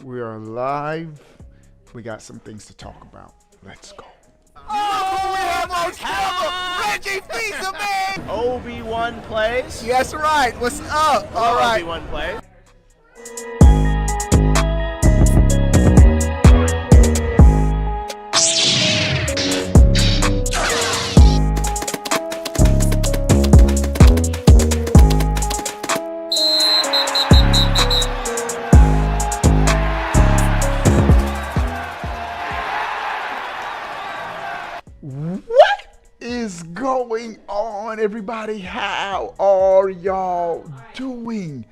We are live. We got some things to talk about. Let's go. Oh, we have on camera Reggie Fils-Aimé! Obi-Wan plays. Yes, right. What's up? All right. Obi-Wan plays. What is going on, everybody? How are y'all doing?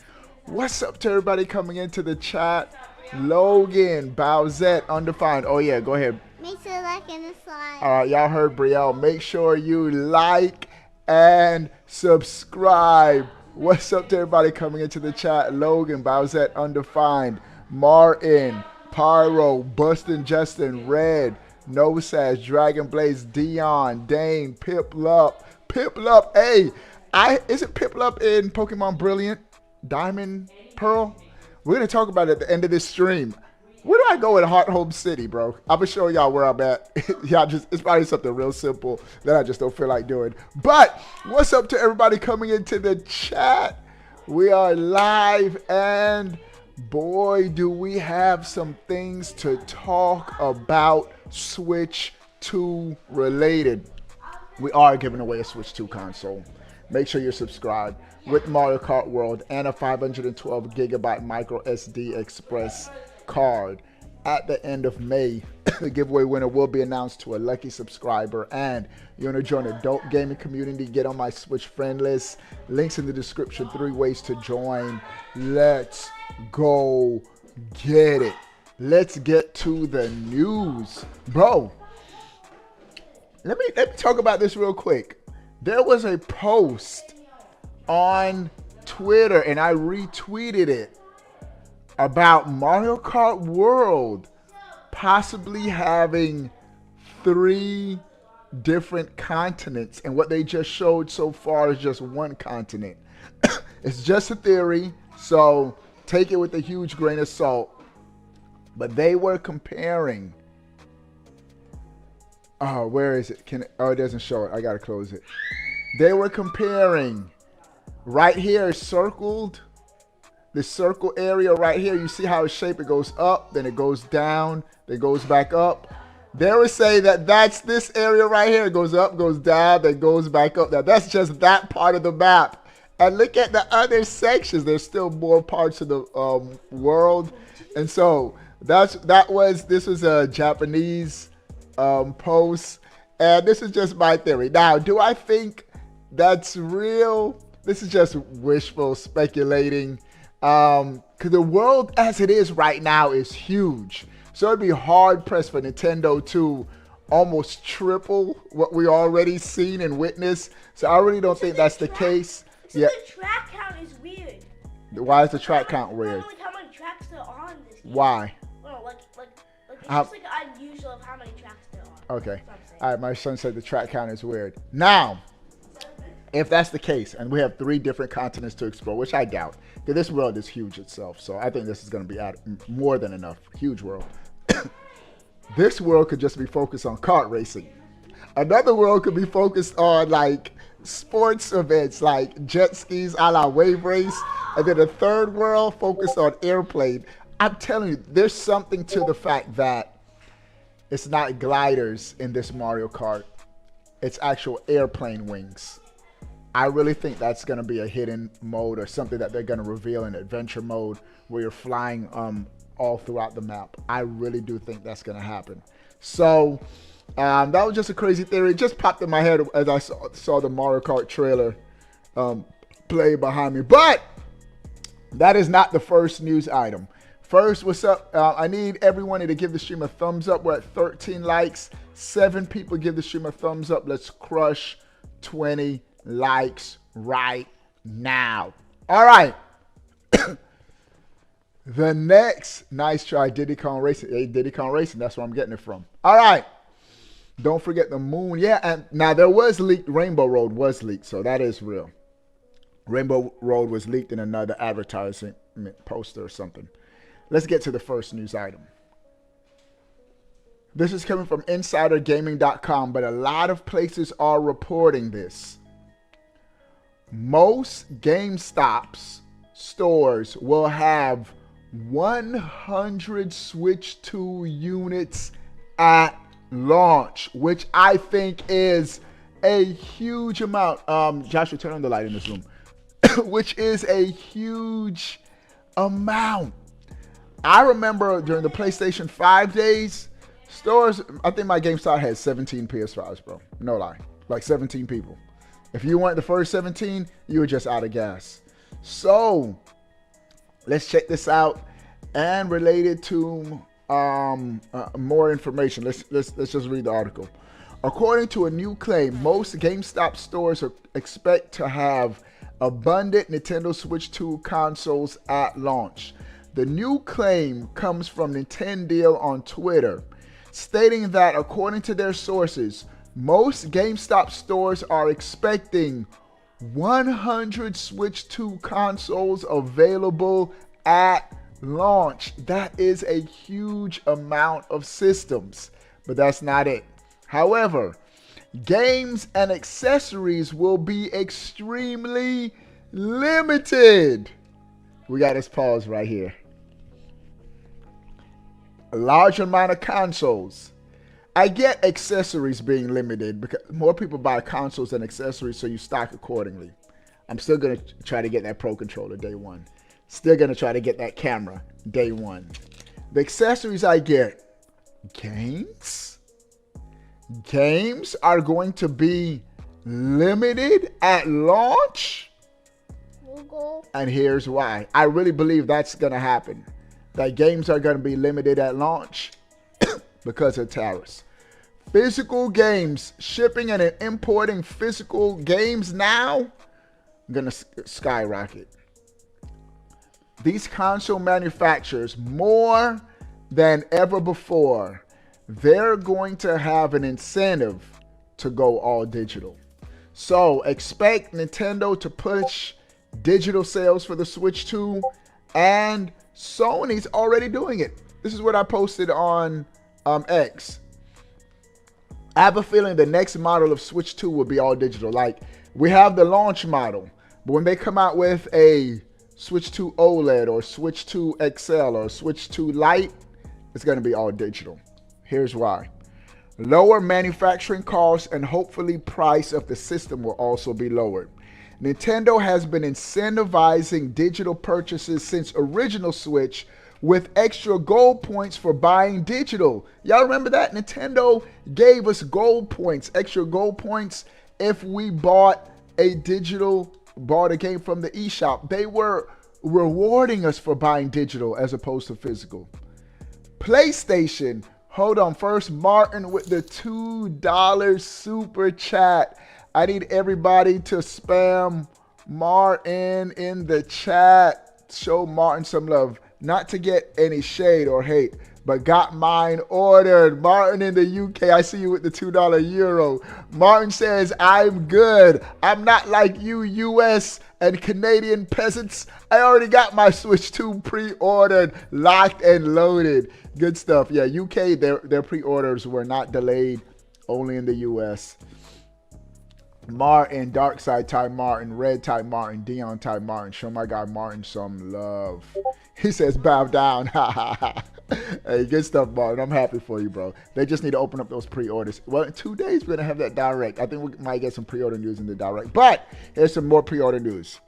What's up to everybody coming into the chat? Logan, Bowsette, Undefined. Oh, yeah, go ahead. Make sure to like and subscribe. All right, y'all heard Brielle. Make sure you like and subscribe. What's up to everybody coming into the chat? Logan, Bowsette, Undefined, Martin, Pyro, Bustin' Justin, Red, No Sash, Dragon Blaze, Dion, Dane, Piplup. Hey, isn't Piplup in Pokemon Brilliant, Diamond, Pearl? We're gonna talk about it at the end of this stream. Where do I go in Heart Home City, bro? I'm gonna show y'all where I'm at. It's probably something real simple that I just don't feel like doing. But what's up to everybody coming into the chat? We are live, and boy, do we have some things to talk about Switch 2 related. We are giving away a Switch 2 console. Make sure you're subscribed with Mario Kart World and a 512 gigabyte micro SD Express card. At the end of May, the giveaway winner will be announced to a lucky subscriber, and you want to join the adult gaming community, get on my Switch friend list. Links in the description, 3 ways to join. Let's go get it. Let's get to the news. Bro, let me talk about this real quick. There was a post on Twitter, and I retweeted it, about Mario Kart World possibly having 3 different continents, and what they just showed so far is just one continent. It's just a theory, so take it with a huge grain of salt. But they were comparing. Oh, where is it? Oh, it doesn't show it. I gotta close it. They were comparing. Right here, circled. The circle area right here, you see how it's shaped? It goes up, then it goes down, then it goes back up. They were saying that that's this area right here. It goes up, goes down, then goes back up. Now, that's just that part of the map. And look at the other sections. There's still more parts of the world. And so this was a Japanese post. And this is just my theory. Now, do I think that's real? This is just wishful speculating. Because the world as it is right now is huge. So it'd be hard pressed for Nintendo to almost triple what we already seen and witnessed. So I really don't think that's the case. So the track count is weird. Why is the track count weird? Like how many tracks there are on this game. Why? Well, it's just like unusual of how many tracks there are. Okay. All right, my son said the track count is weird. Now, if that's the case, and we have 3 different continents to explore, which I doubt, because this world is huge itself, so I think this is going to be more than enough. Huge world. This world could just be focused on kart racing. Another world could be focused on, like, sports events, like jet skis a la wave race, and then a third world focused on airplane. I'm telling you, there's something to the fact that it's not gliders in this Mario Kart. It's actual airplane wings. I really think that's going to be a hidden mode or something that they're going to reveal in adventure mode where you're flying all throughout the map. I really do think that's going to happen. So that was just a crazy theory. It just popped in my head as I saw the Mario Kart trailer play behind me. But that is not the first news item. First, what's up? I need everyone to give the stream a thumbs up. We're at 13 likes. 7 people give the stream a thumbs up. Let's crush 20 likes right now. All right. The next, nice try, Diddy Kong Racing. Hey, Diddy Kong Racing, that's where I'm getting it from. All right. Don't forget the moon. Yeah, and now there was leaked, Rainbow Road was leaked, so that is real. Rainbow Road was leaked in another advertising poster or something. let's get to the first news item. This is coming from insidergaming.com, but a lot of places are reporting this. Most GameStop's stores will have 100 Switch 2 units at launch, which I think is a huge amount. Joshua, turn on the light in this room. Which is a huge amount. I remember during the PlayStation 5 days, stores, I think my GameStop had 17 PS5s, bro. No lie. Like 17 people. If you weren't the first 17, you were just out of gas. So, let's check this out. And related to more information, let's just read the article. According to a new claim, most GameStop stores expect to have abundant Nintendo Switch 2 consoles at launch. The new claim comes from Nintendo on Twitter, stating that according to their sources, most GameStop stores are expecting 100 Switch 2 consoles available at launch. That is a huge amount of systems, but that's not it. However, games and accessories will be extremely limited. We got this pause right here. A large amount of consoles. I get accessories being limited because more people buy consoles than accessories, so you stock accordingly. I'm still going to try to get that Pro Controller day one. Still going to try to get that camera day one. The accessories I get, games are going to be limited at launch. Google. And here's why. I really believe that's going to happen. That games are going to be limited at launch because of tariffs. Physical games, shipping and importing physical games now, going to skyrocket. These console manufacturers, more than ever before, they're going to have an incentive to go all digital. So expect Nintendo to push digital sales for the Switch 2, and Sony's already doing it. This is what I posted on X. I have a feeling the next model of Switch 2 will be all digital. Like, we have the launch model, but when they come out with a Switch 2 OLED or Switch 2 XL or Switch 2 Lite, it's going to be all digital. Here's why. Lower manufacturing costs and hopefully price of the system will also be lowered. Nintendo has been incentivizing digital purchases since original Switch with extra gold points for buying digital. Y'all remember that? Nintendo gave us gold points, extra gold points if we bought a game from the eShop. They were rewarding us for buying digital as opposed to physical. PlayStation, hold on. First, Martin with the $2 super chat. I need everybody to spam Martin in the chat. Show Martin some love. Not to get any shade or hate, but got mine ordered. Martin in the UK, I see you with the $2 euro. Martin says, I'm good. I'm not like you US and Canadian peasants. I already got my Switch 2 pre-ordered, locked and loaded. Good stuff. Yeah, UK, their pre-orders were not delayed, only in the US. Martin, Dark Side Ty Martin, Red Ty Martin, Dion Ty Martin. Show my guy Martin some love. He says, bow down. Hey, good stuff, Martin. I'm happy for you, bro. They just need to open up those pre-orders. Well, in 2 days, we're going to have that direct. I think we might get some pre-order news in the direct. But here's some more pre-order news.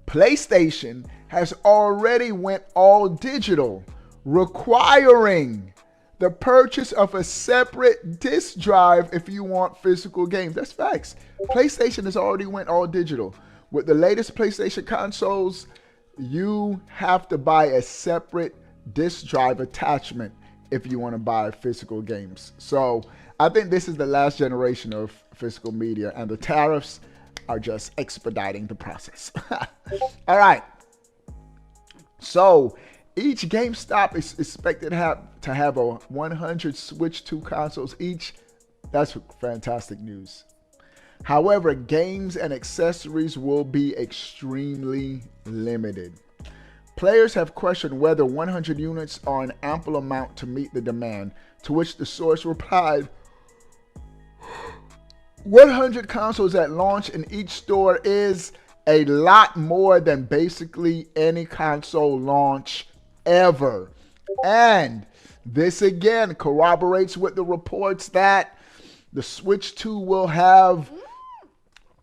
PlayStation has already went all digital, requiring the purchase of a separate disk drive if you want physical games. That's facts. PlayStation has already went all digital. With the latest PlayStation consoles, you have to buy a separate disk drive attachment if you want to buy physical games. So I think this is the last generation of physical media, and the tariffs are just expediting the process. All right. So each GameStop is expected to have a 100 Switch 2 consoles each. That's fantastic news. However, games and accessories will be extremely limited. Players have questioned whether 100 units are an ample amount to meet the demand, to which the source replied, 100 consoles at launch in each store is a lot more than basically any console launch ever. And this again corroborates with the reports that the Switch 2 will have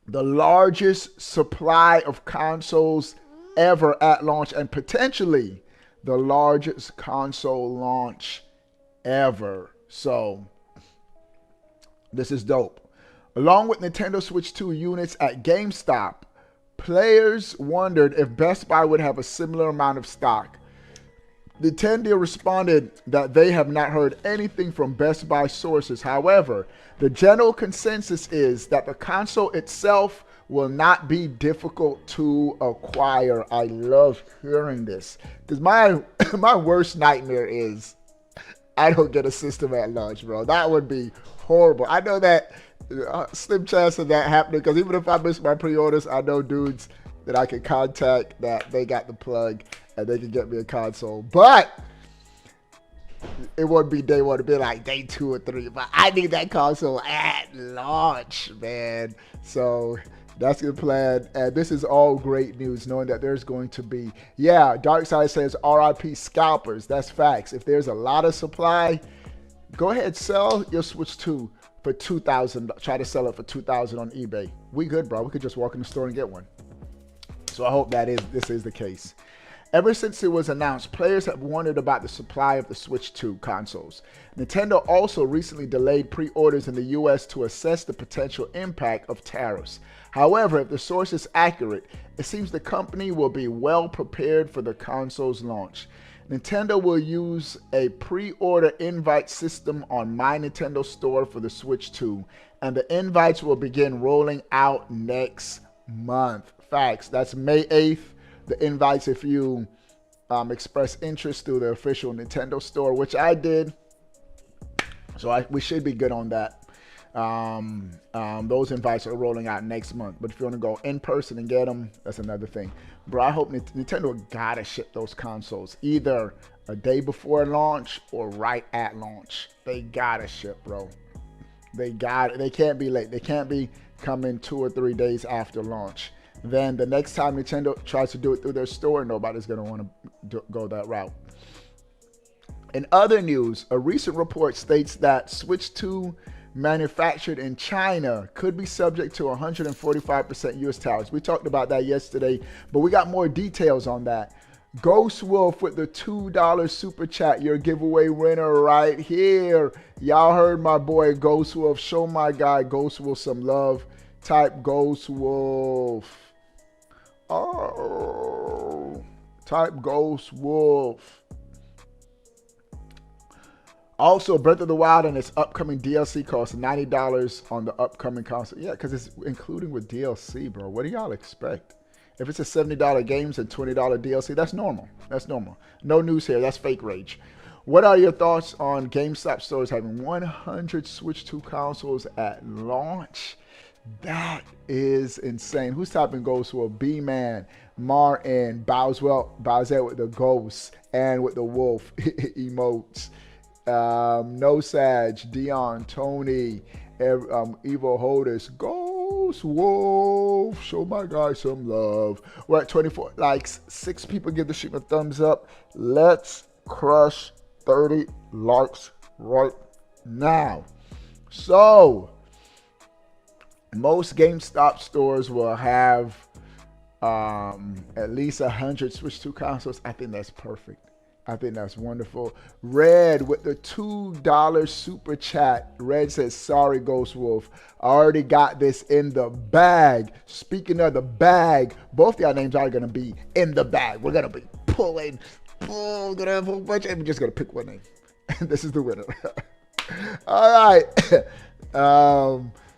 the largest supply of consoles ever at launch, and potentially the largest console launch ever. So this is dope. Along with Nintendo Switch 2 units at GameStop, players wondered if Best Buy would have a similar amount of stock. Nintendo responded that they have not heard anything from Best Buy sources. However, the general consensus is that the console itself will not be difficult to acquire. I love hearing this because my worst nightmare is I don't get a system at launch, bro. That would be horrible. I know that slim chance of that happening because even if I miss my pre-orders, I know dudes that I can contact that they got the plug and they can get me a console. But it wouldn't be day one, it'd be like day 2 or 3. But I need that console at launch, man. So that's the plan. And this is all great news, knowing that there's going to be, yeah, Darkside says RIP scalpers. That's facts. If there's a lot of supply, go ahead, sell your Switch 2 for $2,000. Try to sell it for $2,000 on eBay. We good, bro. We could just walk in the store and get one. So I hope this is the case. Ever since it was announced, players have wondered about the supply of the Switch 2 consoles. Nintendo also recently delayed pre-orders in the US to assess the potential impact of tariffs. However, if the source is accurate, it seems the company will be well prepared for the console's launch. Nintendo will use a pre-order invite system on My Nintendo Store for the Switch 2, and the invites will begin rolling out next month. Facts. That's May 8th. The invites, if you express interest through the official Nintendo Store, which I did. So we should be good on that. Those invites are rolling out next month. But if you want to go in person and get them, that's another thing. Bro, I hope Nintendo gotta ship those consoles either a day before launch or right at launch. They gotta ship, bro. They can't be late. They can't be coming 2 or 3 days after launch. Then the next time Nintendo tries to do it through their store, nobody's going to want to go that route. In other news, a recent report states that Switch 2 manufactured in China could be subject to 145% US tariffs. We talked about that yesterday, but we got more details on that. Ghost Wolf with the $2 super chat, your giveaway winner right here. Y'all heard my boy Ghost Wolf. Show my guy Ghost Wolf some love. Type Ghost Wolf. Oh, type Ghost Wolf. Also, Breath of the Wild and its upcoming DLC costs $90 on the upcoming console. Yeah, because it's including with DLC, bro. What do y'all expect? If it's a $70 games and $20 DLC, that's normal. That's normal. No news here. That's fake rage. What are your thoughts on GameStop stores having 100 Switch 2 consoles at launch? That is insane. Who's typing Ghost Wolf? B-Man, Martin, Bowser with the ghost and with the wolf emotes. No Sag, Dion, Tony, Evo Hodis, Ghost Wolf. Show my guy some love. We're at 24 likes. 6 people give the stream a thumbs up. Let's crush 30 likes right now. So most GameStop stores will have at least 100 Switch 2 consoles. I think that's perfect. I think that's wonderful. Red with the $2 super chat. Red says, sorry, Ghost Wolf. I already got this in the bag. Speaking of the bag, both y'all names are going to be in the bag. We're going to be pulling. We're going to have a whole bunch. And we're just going to pick one name. And this is the winner. All right.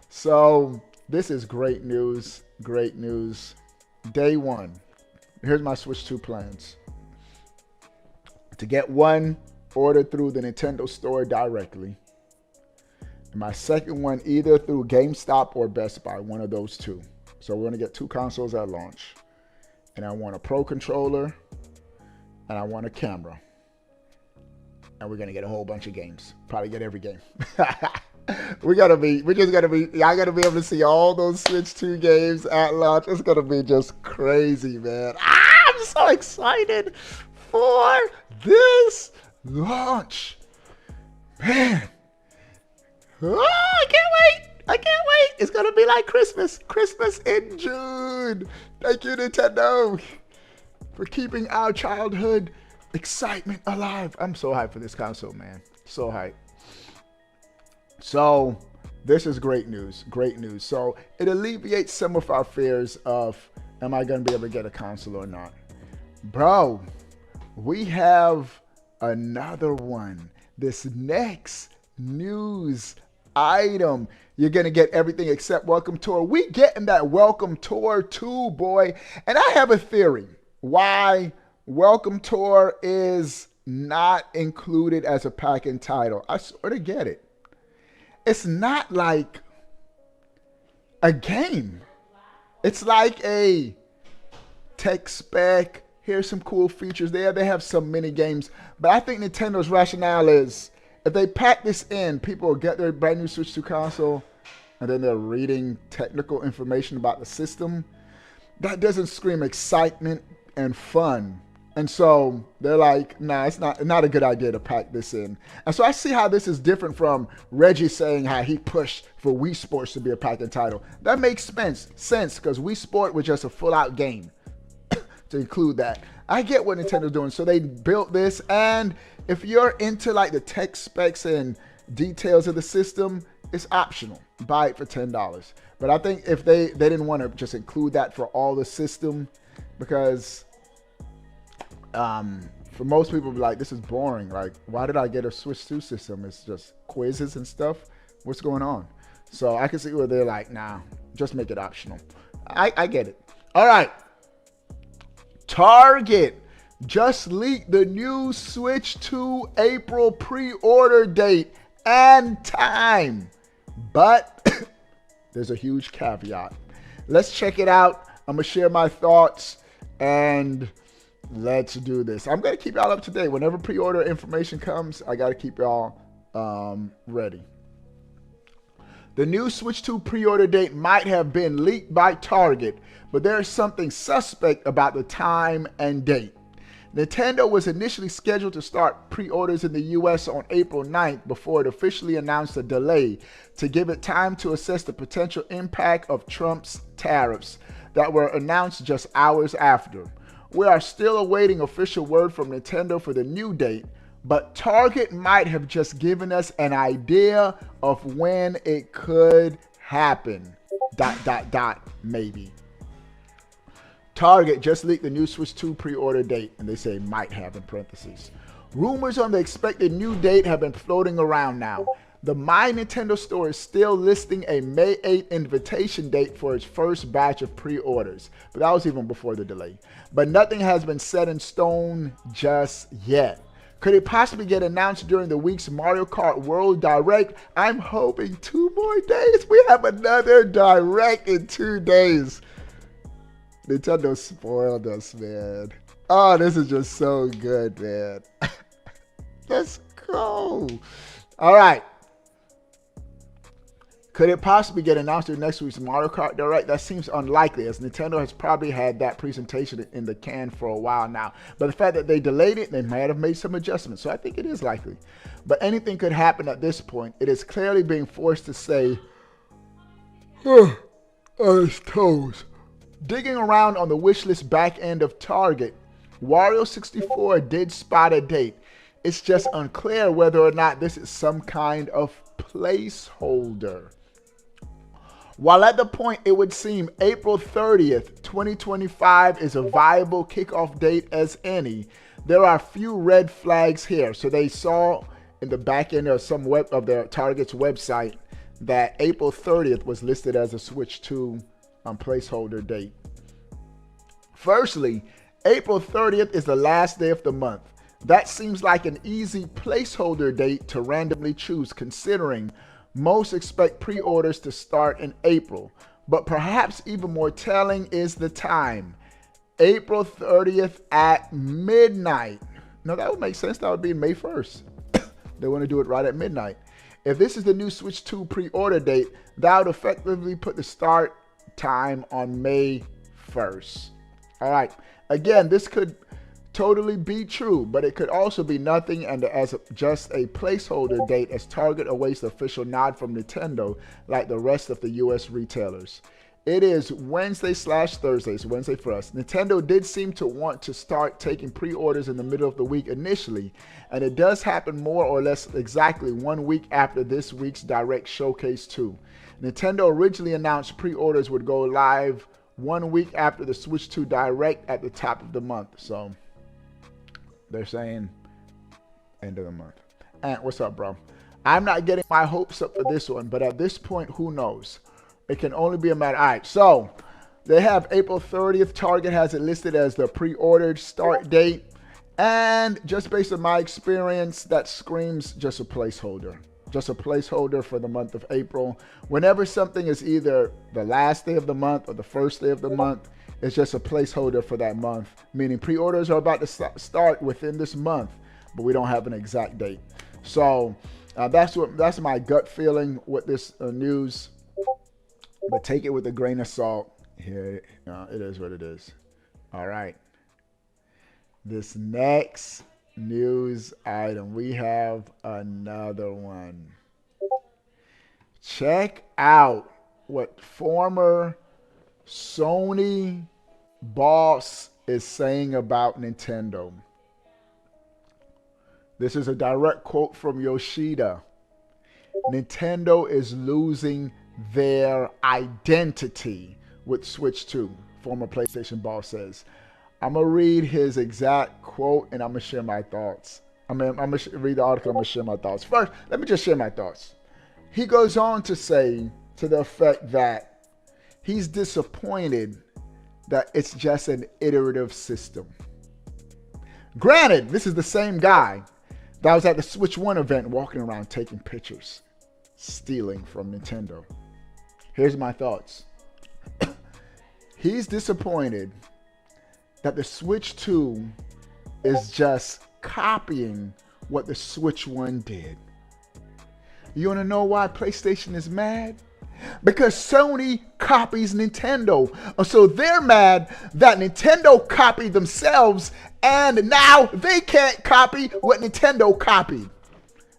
So this is great news. Great news. Day one. Here's my Switch 2 plans. To get one ordered through the Nintendo Store directly. And my second one either through GameStop or Best Buy, one of those two. So we're going to get 2 consoles at launch. And I want a Pro controller and I want a camera. And we're gonna get a whole bunch of games. Probably get every game. Y'all gotta be able to see all those Switch 2 games at launch. It's gonna be just crazy, man. I'm so excited for this launch. Man. Oh, I can't wait. I can't wait. It's gonna be like Christmas. Christmas in June. Thank you, Nintendo, for keeping our childhood excitement alive. I'm so hyped for this console, man. So hyped. So this is great news. Great news. So it alleviates some of our fears of, am I going to be able to get a console or not? Bro, we have another one. This next news item. You're going to get everything except Welcome Tour. We getting that Welcome Tour too, boy. And I have a theory why Welcome Tour is not included as a pack-in title. I sort of get it. It's not like a game. It's like a tech spec. Here's some cool features there. They have some mini games. But I think Nintendo's rationale is, if they pack this in, people will get their brand new Switch 2 console, and then they're reading technical information about the system. That doesn't scream excitement and fun. And so they're like, nah, it's not a good idea to pack this in. And so I see how this is different from Reggie saying how he pushed for Wii Sports to be a pack-in title. That makes sense because Wii Sport was just a full-out game to include that. I get what Nintendo's doing. So they built this, and if you're into like the tech specs and details of the system, it's optional. Buy it for $10. But I think if they didn't want to just include that for all the system, because for most people, be like, this is boring. Like, why did I get a Switch 2 system? It's just quizzes and stuff. What's going on? So I can see where they're like, nah, just make it optional. I get it. All right. Target just leaked the new Switch 2 April pre-order date and time. But there's a huge caveat. Let's check it out. I'm going to share my thoughts and let's do this. I'm going to keep y'all up to date. Whenever pre-order information comes, I got to keep y'all ready. The new Switch 2 pre-order date might have been leaked by Target, but there is something suspect about the time and date. Nintendo was initially scheduled to start pre-orders in the US on April 9th before it officially announced a delay to give it time to assess the potential impact of Trump's tariffs that were announced just hours after. We are still awaiting official word from Nintendo for the new date, but Target might have just given us an idea of when it could happen. ... maybe. Target just leaked the new Switch 2 pre-order date, and they say might have in parentheses. Rumors on the expected new date have been floating around now. The My Nintendo store is still listing a May 8th invitation date for its first batch of pre-orders, but that was even before the delay. But nothing has been set in stone just yet. Could it possibly get announced during the week's Mario Kart World Direct? I'm hoping 2 more days. We have another Direct in 2 days. Nintendo spoiled us, man. Oh, this is just so good, man. Let's go. All right. Could it possibly get announced during next week's Mario Kart Direct? That seems unlikely, as Nintendo has probably had that presentation in the can for a while now. But the fact that they delayed it, they might have made some adjustments. So I think it is likely. But anything could happen at this point. It is clearly being forced to say, on its toes. Digging around on the wishlist back end of Target, Wario64 did spot a date. It's just unclear whether or not this is some kind of placeholder. While at the point it would seem April 30th, 2025 is a viable kickoff date as any, there are a few red flags here. So they saw in the back end of some of their Target's website that April 30th was listed as a Switch 2 placeholder date. Firstly, April 30th is the last day of the month. That seems like an easy placeholder date to randomly choose, considering most expect pre-orders to start in April. But perhaps even more telling is the time. April 30th at midnight. No, that would make sense. That would be May 1st. They want to do it right at midnight. If this is the new Switch 2 pre-order date, that would effectively put the start time on May 1st. All right. Again, this could totally be true, but it could also be nothing and just a placeholder date as Target awaits the official nod from Nintendo like the rest of the US retailers. It is Wednesday/Thursday, so Wednesday for us. Nintendo did seem to want to start taking pre-orders in the middle of the week initially, and it does happen more or less exactly 1 week after this week's Direct Showcase 2. Nintendo originally announced pre-orders would go live 1 week after the Switch 2 Direct at the top of the month, so they're saying end of the month. And what's up, bro? I'm not getting my hopes up for this one, but at this point, who knows? It can only be a matter. All right, so they have April 30th. Target has it listed as the pre-ordered start date. And just based on my experience, that screams just a placeholder. Just a placeholder for the month of April. Whenever something is either the last day of the month or the first day of the month, it's just a placeholder for that month. Meaning pre-orders are about to start within this month, but we don't have an exact date. So that's my gut feeling with this news. But take it with a grain of salt. Here, it is what it is. All right. This next news item, we have another one. Check out what former Sony boss is saying about Nintendo. This is a direct quote from Yoshida. Nintendo is losing their identity with Switch 2, former PlayStation boss says. I'm going to read his exact quote and I'm going to share my thoughts. I'm going to read the article, I'm going to share my thoughts. First, let me just share my thoughts. He goes on to say to the effect that he's disappointed that it's just an iterative system. Granted, this is the same guy that was at the Switch 1 event walking around taking pictures, stealing from Nintendo. Here's my thoughts. He's disappointed that the Switch 2 is just copying what the Switch 1 did. You want to know why PlayStation is mad? Because Sony copies Nintendo. So they're mad that Nintendo copied themselves and now they can't copy what Nintendo copied.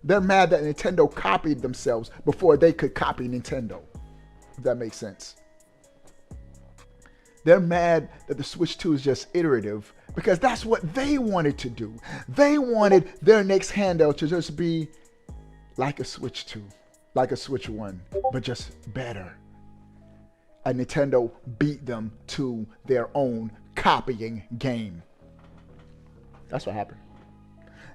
They're mad that Nintendo copied themselves before they could copy Nintendo. If that makes sense. They're mad that the Switch 2 is just iterative because that's what they wanted to do. They wanted their next handheld to just be like a Switch 2, like a Switch 1, but just better. And Nintendo beat them to their own copying game. That's what happened.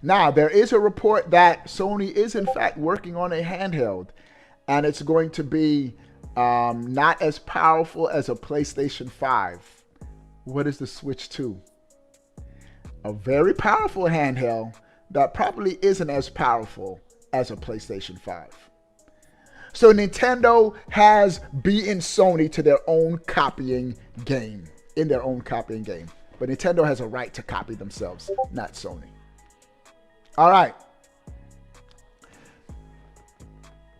Now, there is a report that Sony is in fact working on a handheld, and it's going to be not as powerful as a PlayStation 5. What is the Switch 2? A very powerful handheld that probably isn't as powerful as a PlayStation 5. So Nintendo has beaten Sony to their own copying game, in their own copying game. But Nintendo has a right to copy themselves, not Sony. All right.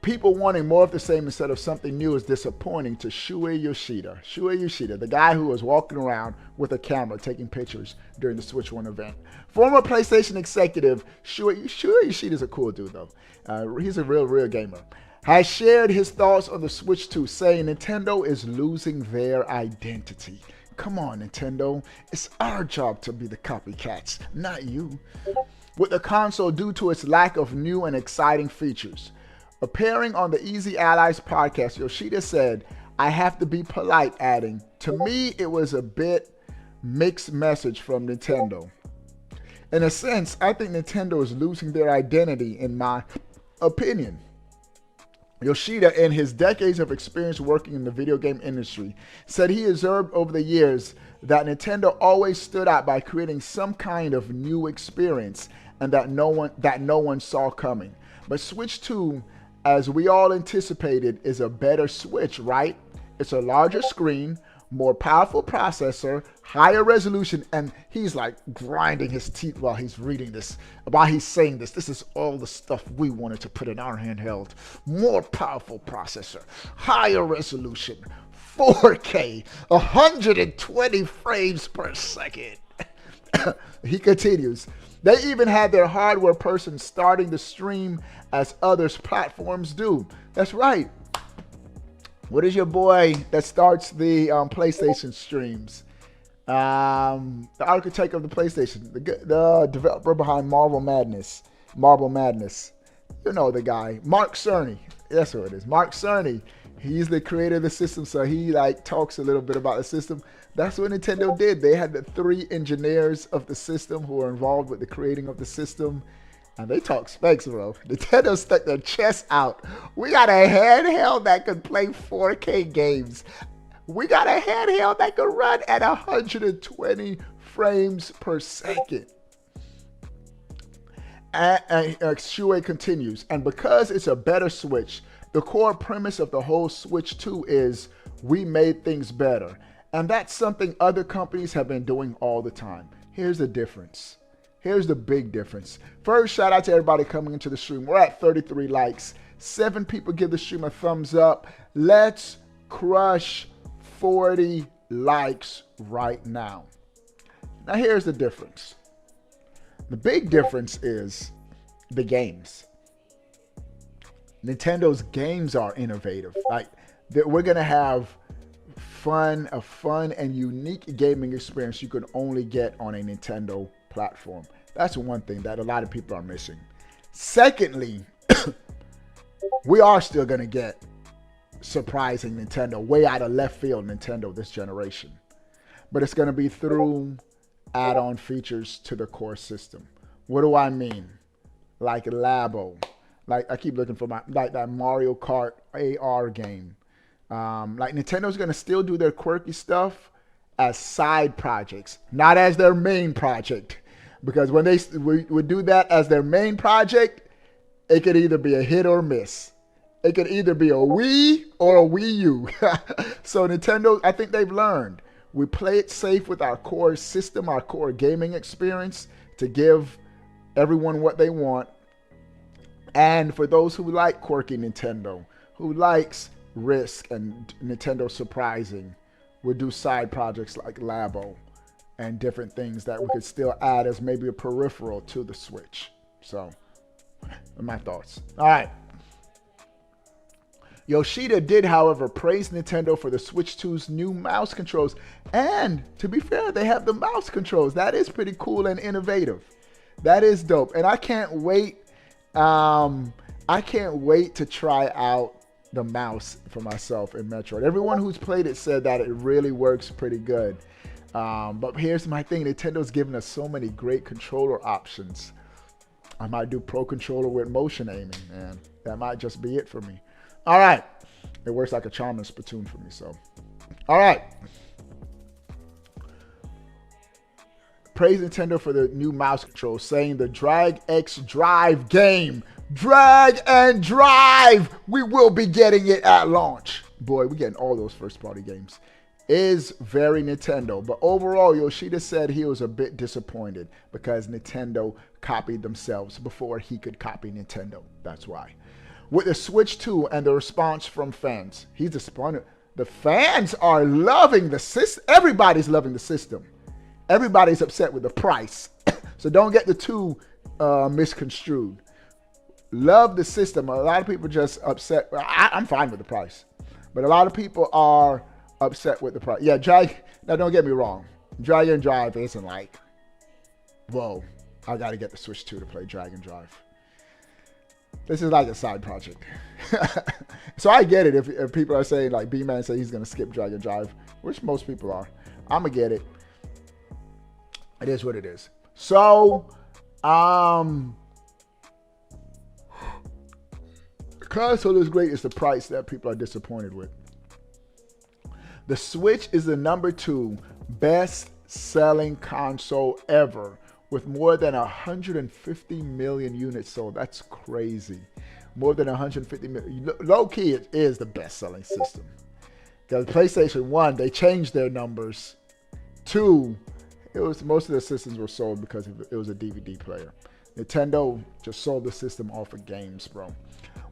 People wanting more of the same instead of something new is disappointing to Shuei Yoshida. Shuei Yoshida, the guy who was walking around with a camera taking pictures during the Switch 1 event. Former PlayStation executive, Shuei Yoshida is a cool dude though. He's a real gamer. Has shared his thoughts on the Switch 2, saying Nintendo is losing their identity. Come on, Nintendo. It's our job to be the copycats, not you. With the console due to its lack of new and exciting features. Appearing on the Easy Allies podcast, Yoshida said, I have to be polite, adding, to me, it was a bit mixed message from Nintendo. In a sense, I think Nintendo is losing their identity, in my opinion. Yoshida, in his decades of experience working in the video game industry, said he observed over the years that Nintendo always stood out by creating some kind of new experience and that no one saw coming. But Switch 2, as we all anticipated, is a better Switch, right? It's a larger screen, more powerful processor, higher resolution, and he's like grinding his teeth while he's reading this, while he's saying this. This is all the stuff we wanted to put in our handheld. More powerful processor, higher resolution, 4K, 120 frames per second. He continues. They even had their hardware person starting the stream as others platforms do. That's right. What is your boy that starts the PlayStation streams? The architect of the PlayStation, the developer behind Marvel Madness. You know the guy, Mark Cerny. That's who it is, Mark Cerny. He's the creator of the system, so he like talks a little bit about the system. That's what Nintendo did. They had the 3 engineers of the system who were involved with the creating of the system. And they talk specs, bro. Nintendo stuck their chest out. We got a handheld that could play 4K games. We got a handheld that could run at 120 frames per second. And Shuei continues. And because it's a better Switch, the core premise of the whole Switch 2 is we made things better. And that's something other companies have been doing all the time. Here's the difference. Here's the big difference. First, shout out to everybody coming into the stream. We're at 33 likes. 7 people give the stream a thumbs up. Let's crush 40 likes right now. Now, here's the difference. The big difference is the games. Nintendo's games are innovative. Like, we're going to have a fun and unique gaming experience you can only get on a Nintendo platform. That's one thing that a lot of people are missing. Secondly, we are still going to get surprising Nintendo, way out of left field Nintendo this generation. But it's going to be through add-on features to the core system. What do I mean? Like Labo. Like I keep looking for like that Mario Kart AR game. Like Nintendo's going to still do their quirky stuff as side projects, not as their main project. Because when they would do that as their main project, it could either be a hit or miss. It could either be a Wii or a Wii U. So Nintendo, I think they've learned. We play it safe with our core system, our core gaming experience to give everyone what they want. And for those who like quirky Nintendo, who likes risk and Nintendo surprising, we'll do side projects like Labo and different things that we could still add as maybe a peripheral to the Switch. So, my thoughts. All right. Yoshida did, however, praise Nintendo for the Switch 2's new mouse controls. And to be fair, they have the mouse controls. That is pretty cool and innovative. That is dope. And I can't wait. I can't wait to try out the mouse for myself in Metroid. Everyone who's played it said that it really works pretty good. But here's my thing. Nintendo's given us so many great controller options. I might do Pro Controller with motion aiming, and that might just be it for me. All right. It works like a charm in Splatoon for me, so. All right. Praise Nintendo for the new mouse control, saying the Drag X Drive game. Drag and Drive! We will be getting it at launch. Boy, we're getting all those first-party games. Is very Nintendo. But overall, Yoshida said he was a bit disappointed because Nintendo copied themselves before he could copy Nintendo. That's why. With the Switch 2 and the response from fans, he's disappointed. The fans are loving the system. Everybody's loving the system. Everybody's upset with the price. So don't get the two misconstrued. Love the system. A lot of people just upset. I'm fine with the price. But a lot of people are upset with the price. Yeah, now don't get me wrong. Drag and Drive isn't like, whoa, I got to get the Switch 2 to play Drag and Drive. This is like a side project. So I get it if people are saying, like B-Man said he's going to skip Drag and Drive, which most people are. I'm going to get it. It is what it is. So, the console is great. It's the price that people are disappointed with. The Switch is the #2 best-selling console ever with more than 150 million units sold. That's crazy. More than 150 million. Low-key, it is the best-selling system. Because PlayStation 1, they changed their numbers. 2, most of the systems were sold because it was a DVD player. Nintendo just sold the system off of games, bro.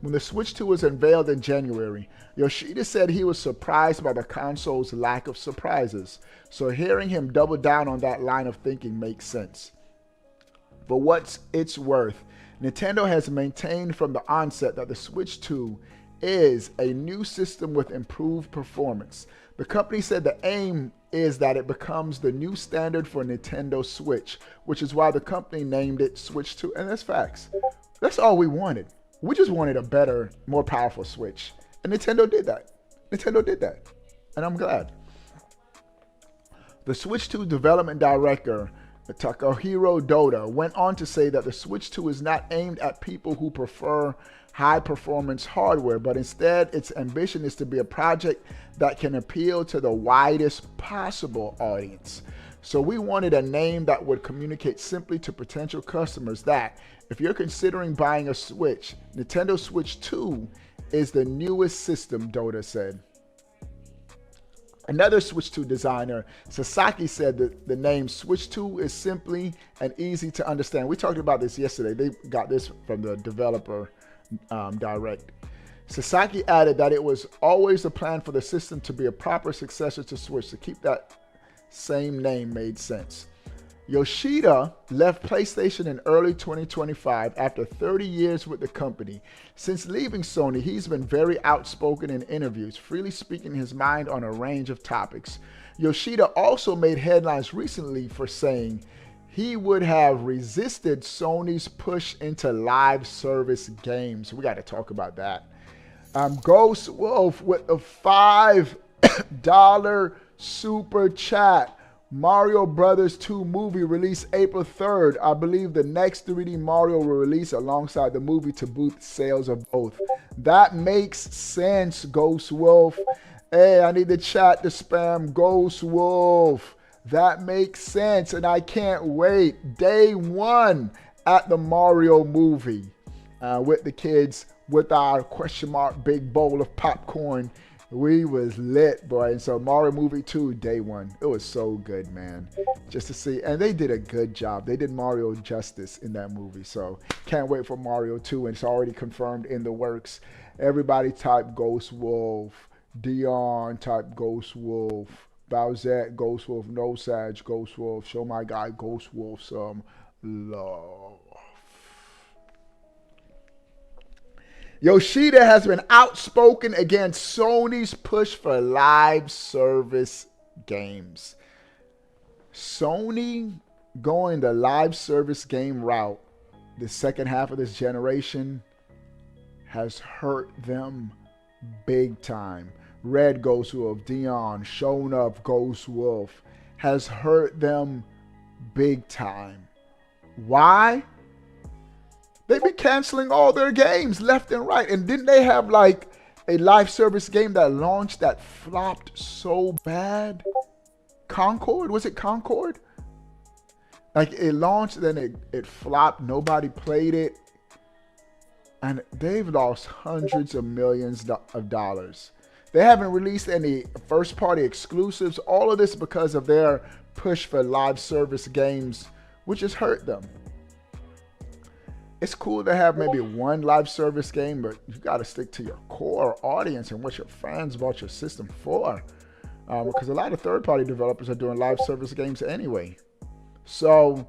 When the Switch 2 was unveiled in January, Yoshida said he was surprised by the console's lack of surprises. So hearing him double down on that line of thinking makes sense. For what it's worth, Nintendo has maintained from the onset that the Switch 2 is a new system with improved performance. The company said the aim is that it becomes the new standard for Nintendo Switch, which is why the company named it Switch 2. And that's facts. That's all we wanted. We just wanted a better, more powerful Switch. And Nintendo did that. And I'm glad. The Switch 2 development director, Takahiro Doda, went on to say that the Switch 2 is not aimed at people who prefer high-performance hardware, but instead its ambition is to be a project that can appeal to the widest possible audience. So we wanted a name that would communicate simply to potential customers that if you're considering buying a Switch, Nintendo Switch 2 is the newest system, Doda said. Another Switch 2 designer, Sasaki, said that the name Switch 2 is simply and easy to understand. We talked about this yesterday. They got this from the developer direct. Sasaki added that it was always the plan for the system to be a proper successor to Switch. To keep that same name made sense. Yoshida left PlayStation in early 2025 after 30 years with the company. Since leaving Sony, he's been very outspoken in interviews, freely speaking his mind on a range of topics. Yoshida also made headlines recently for saying he would have resisted Sony's push into live service games. We got to talk about that. Ghost Wolf with a $5 super chat. Mario Brothers 2 movie released April 3rd. I believe the next 3D Mario will release alongside the movie to boost sales of both. That makes sense, Ghost Wolf. Hey, I need the chat to spam Ghost Wolf. That makes sense, and I can't wait. Day 1 at the Mario movie with the kids with our big bowl of popcorn. We was lit, boy. And so Mario movie 2, day 1. It was so good, man. Just to see. And they did a good job. They did Mario justice in that movie. So can't wait for Mario 2. And it's already confirmed in the works. Everybody type Ghost Wolf. Dion type Ghost Wolf. Bowsette, Ghost Wolf. No Sag, Ghost Wolf. Show my guy Ghost Wolf some love. Yoshida has been outspoken against Sony's push for live service games. Sony going the live service game route the second half of this generation has hurt them big time. Red Ghost Wolf, Dion, Shown Up Ghost Wolf has hurt them big time. Why? They've been canceling all their games left and right. And didn't they have like a live service game that launched that flopped so bad? Concord? Was it Concord? Like it launched, then it flopped. Nobody played it. And they've lost hundreds of millions of dollars. They haven't released any first party exclusives. All of this because of their push for live service games, which has hurt them. It's cool to have maybe one live service game, but you got to stick to your core audience and what your fans bought your system for. Because a lot of third-party developers are doing live service games anyway. So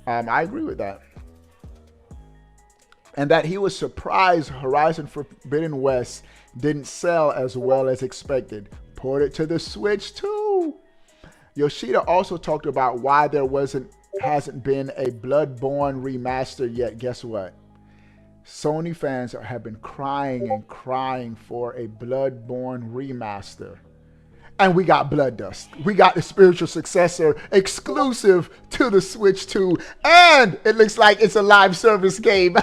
I agree with that. And that he was surprised Horizon Forbidden West didn't sell as well as expected. Ported to the Switch too. Yoshida also talked about why there hasn't been a Bloodborne remaster yet. Guess what? Sony fans have been crying and crying for a Bloodborne remaster. And we got Blood Dust. We got the spiritual successor exclusive to the Switch 2. And it looks like it's a live service game.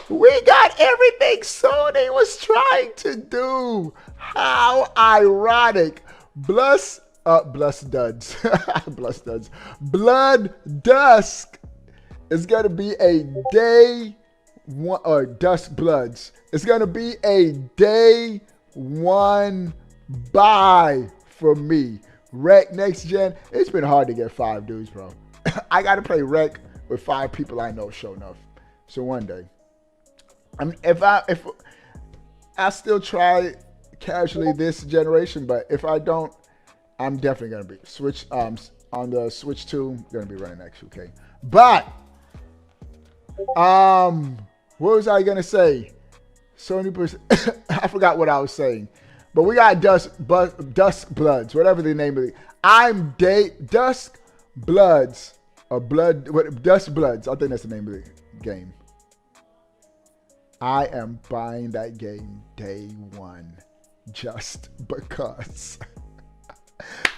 We got everything Sony was trying to do. How ironic. Blood Dusk is going to be a day one, or Dusk Bloods. It's going to be a day one buy for me. Rec next gen. It's been hard to get 5 dudes, bro. I got to play rec with 5 people I know, sure enough. So one day, if I still try casually this generation, but if I don't, I'm definitely gonna be switch on the Switch 2. Gonna be running X2K. But what was I gonna say? Sony I forgot what I was saying. But we got Dusk Bloods, whatever the name of it. Dusk Bloods or Dusk Bloods. I think that's the name of the game. I am buying that game day one just because.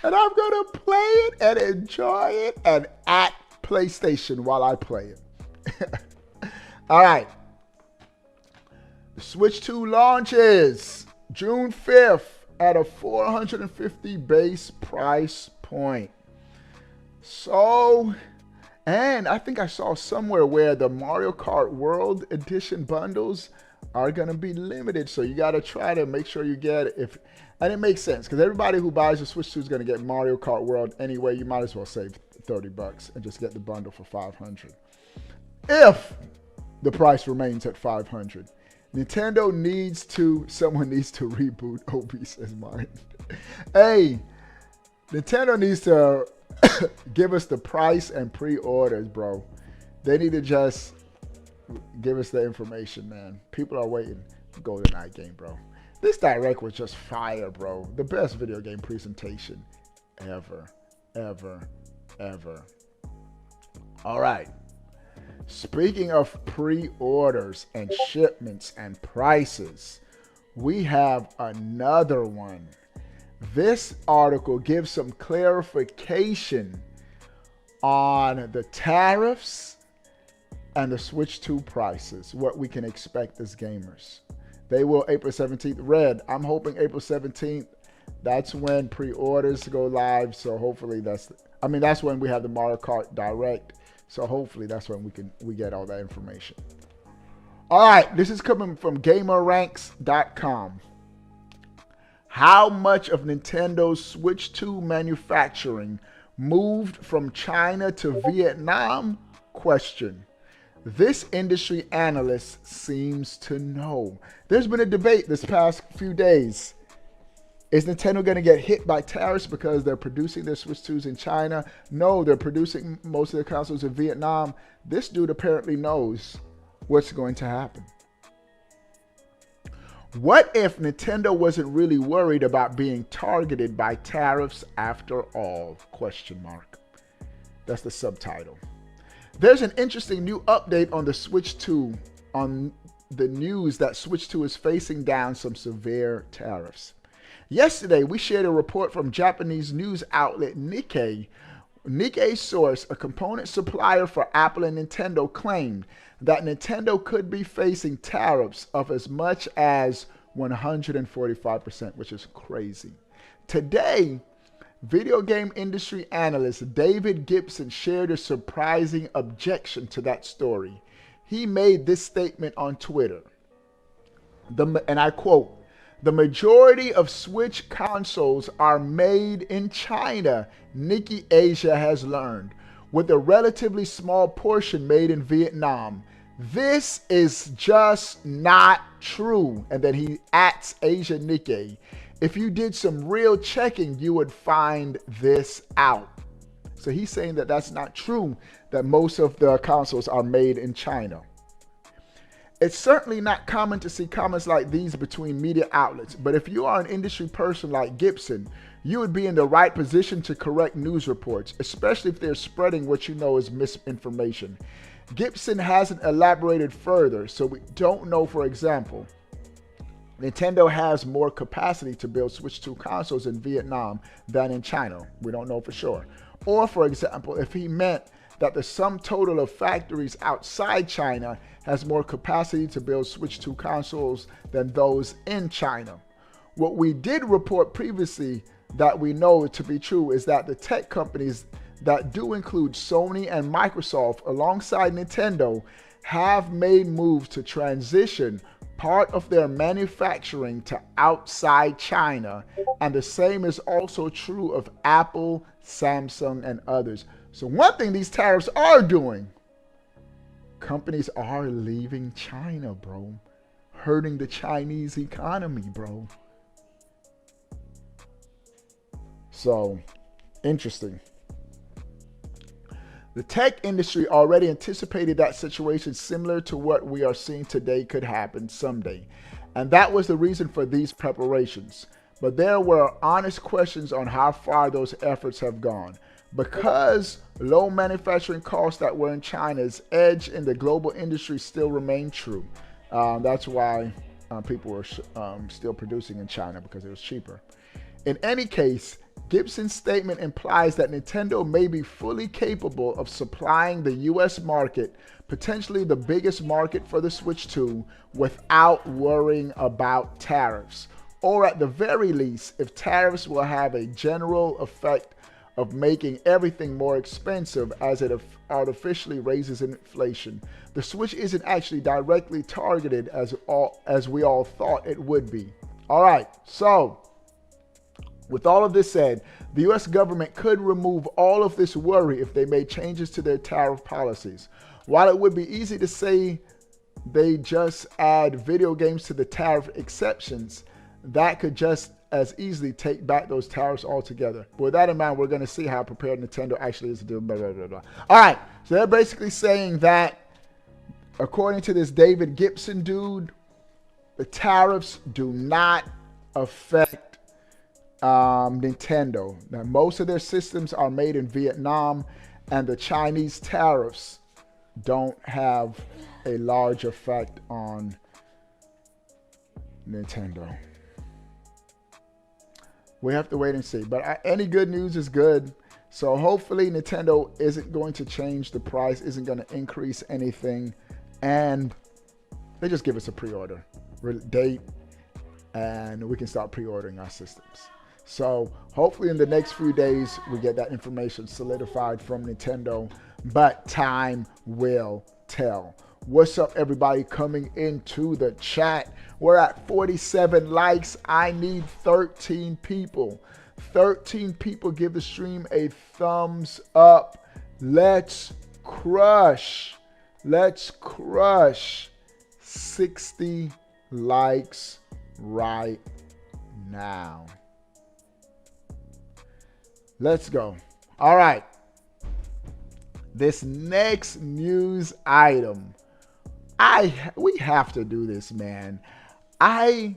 And I'm going to play it and enjoy it and at PlayStation while I play it. All right. The Switch 2 launches June 5th at a $450 base price point. So, and I think I saw somewhere where the Mario Kart World Edition bundles are going to be limited. So you got to try to make sure you get it. And it makes sense because everybody who buys a Switch 2 is going to get Mario Kart World anyway. You might as well save $30 and just get the bundle for $500. If the price remains at $500. Nintendo needs to, someone needs to reboot Obi, says Martin. Hey, Nintendo needs to give us the price and pre-orders, bro. They need to just give us the information, man. People are waiting. Golden Eye game, bro. This Direct was just fire, bro. The best video game presentation ever, ever, ever. All right. Speaking of pre-orders and shipments and prices, we have another one. This article gives some clarification on the tariffs and the Switch 2 prices, what we can expect as gamers. They will April 17th. Red, I'm hoping April 17th. That's when pre-orders go live. So hopefully that's when we have the Mario Kart Direct. So hopefully that's when we get all that information. All right, this is coming from GamerRanks.com. How much of Nintendo's Switch 2 manufacturing moved from China to Vietnam? Question. This industry analyst seems to know. There's been a debate this past few days. Is Nintendo going to get hit by tariffs because they're producing their Switch 2s in China? No, they're producing most of their consoles in Vietnam. This dude apparently knows what's going to happen. What if Nintendo wasn't really worried about being targeted by tariffs after all? Question mark. That's the subtitle. There's an interesting new update on the Switch 2 on the news that Switch 2 is facing down some severe tariffs. Yesterday, we shared a report from Japanese news outlet Nikkei. Nikkei source, a component supplier for Apple and Nintendo, claimed that Nintendo could be facing tariffs of as much as 145%, which is crazy. Today, video game industry analyst David Gibson shared a surprising objection to that story. He made this statement on Twitter, and I quote, "The majority of Switch consoles are made in China, Nikkei Asia has learned, with a relatively small portion made in Vietnam. This is just not true." And then he @ Asia Nikkei. If you did some real checking, you would find this out. So he's saying that that's not true, that most of the consoles are made in China. It's certainly not common to see comments like these between media outlets, but if you are an industry person like Gibson, you would be in the right position to correct news reports, especially if they're spreading what you know is misinformation. Gibson hasn't elaborated further, so we don't know, for example, Nintendo has more capacity to build Switch 2 consoles in Vietnam than in China. We don't know for sure. Or, for example, if he meant that the sum total of factories outside China has more capacity to build Switch 2 consoles than those in China. What we did report previously that we know to be true is that the tech companies that do include Sony and Microsoft alongside Nintendo have made moves to transition part of their manufacturing to outside China, and the same is also true of Apple, Samsung, and others. So one thing these tariffs are doing, companies are leaving China, bro. Hurting the Chinese economy, bro. So, interesting. The tech industry already anticipated that situation similar to what we are seeing today could happen someday. And that was the reason for these preparations. But there were honest questions on how far those efforts have gone. Because low manufacturing costs that were in China's edge in the global industry still remain true. That's why people were still producing in China, because it was cheaper. In any case, Gibson's statement implies that Nintendo may be fully capable of supplying the US market, potentially the biggest market for the Switch 2, without worrying about tariffs. Or at the very least, if tariffs will have a general effect of making everything more expensive as it artificially raises inflation, the Switch isn't actually directly targeted as we all thought it would be. All right, so with all of this said, the US government could remove all of this worry if they made changes to their tariff policies. While it would be easy to say they just add video games to the tariff exceptions, that could just as easily take back those tariffs altogether. But with that in mind, we're going to see how prepared Nintendo actually is to do blah, blah, blah, blah. All right, so they're basically saying that, according to this David Gibson dude, the tariffs do not affect Nintendo. Now, most of their systems are made in Vietnam, and the Chinese tariffs don't have a large effect on Nintendo. We have to wait and see. But any good news is good. So hopefully Nintendo isn't going to change the price, isn't going to increase anything, and they just give us a pre-order date, and we can start pre-ordering our systems. So hopefully in the next few days, we get that information solidified from Nintendo, but time will tell. What's up, everybody coming into the chat? We're at 47 likes. I need 13 people. 13 people give the stream a thumbs up. Let's crush 60 likes right now. Let's go. All right. This next news item, we have to do this, man. I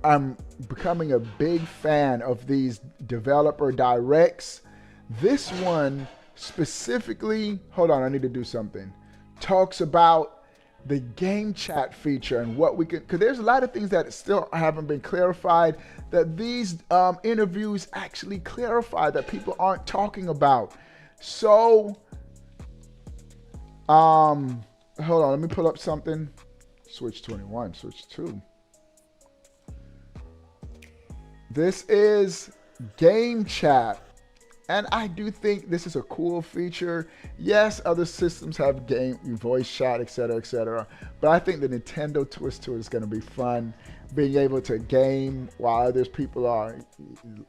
am becoming a big fan of these developer directs. This one specifically, hold on, I need to do something. Talks about the game chat feature and what we can, because there's a lot of things that still haven't been clarified that these interviews actually clarify that people aren't talking about. So, hold on, let me pull up something. Switch 21, Switch 2. This is game chat. And I do think this is a cool feature. Yes, other systems have game voice chat, etc. But I think the Nintendo twist to it is going to be fun. Being able to game while other people are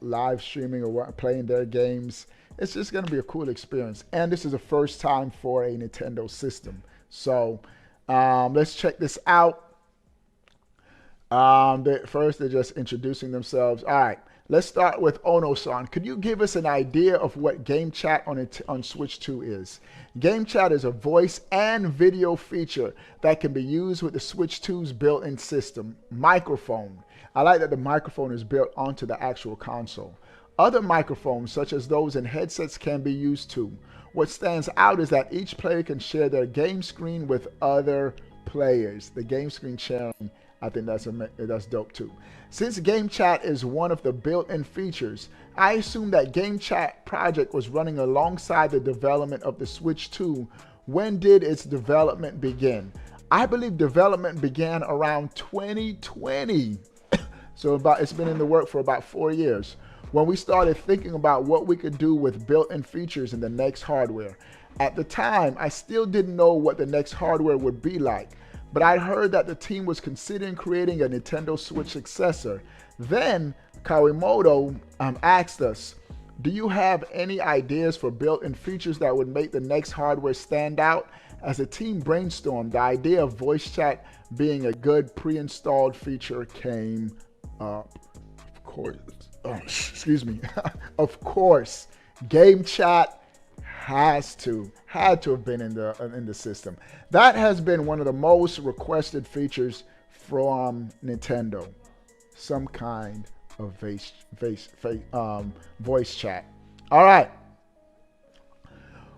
live streaming or playing their games. It's just going to be a cool experience. And this is the first time for a Nintendo system. So let's check this out. First, they're just introducing themselves. All right. Let's start with Ono-san. Could you give us an idea of what Game Chat on Switch 2 is? Game Chat is a voice and video feature that can be used with the Switch 2's built-in system. Microphone. I like that the microphone is built onto the actual console. Other microphones, such as those in headsets, can be used too. What stands out is that each player can share their game screen with other players. The game screen sharing, I think that's dope too. Since Game Chat is one of the built-in features, I assume that Game Chat project was running alongside the development of the Switch 2. When did its development begin? I believe development began around 2020. So it's been in the work for about 4 years, when we started thinking about what we could do with built-in features in the next hardware. At the time, I still didn't know what the next hardware would be like, but I'd heard that the team was considering creating a Nintendo Switch successor. Then Kawamoto asked us, do you have any ideas for built-in features that would make the next hardware stand out? As the team brainstormed, the idea of voice chat being a good pre-installed feature came up. Of course, excuse me. Of course, game chat had to have been in the system. That has been one of the most requested features from Nintendo. Some kind of voice chat. All right.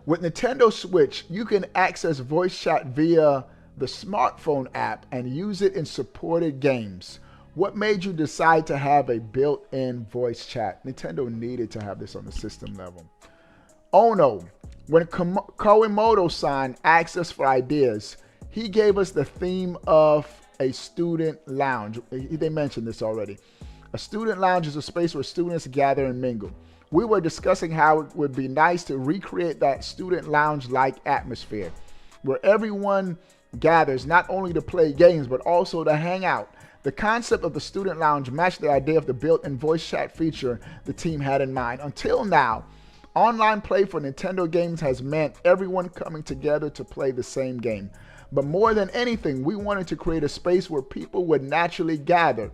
With Nintendo Switch, you can access voice chat via the smartphone app and use it in supported games. What made you decide to have a built-in voice chat? Nintendo needed to have this on the system level. Ono, when Kawamoto-san asked us for ideas, he gave us the theme of a student lounge. They mentioned this already. A student lounge is a space where students gather and mingle. We were discussing how it would be nice to recreate that student lounge-like atmosphere, where everyone gathers not only to play games, but also to hang out. The concept of the student lounge matched the idea of the built-in voice chat feature the team had in mind. Until now, online play for Nintendo games has meant everyone coming together to play the same game. But more than anything, we wanted to create a space where people would naturally gather,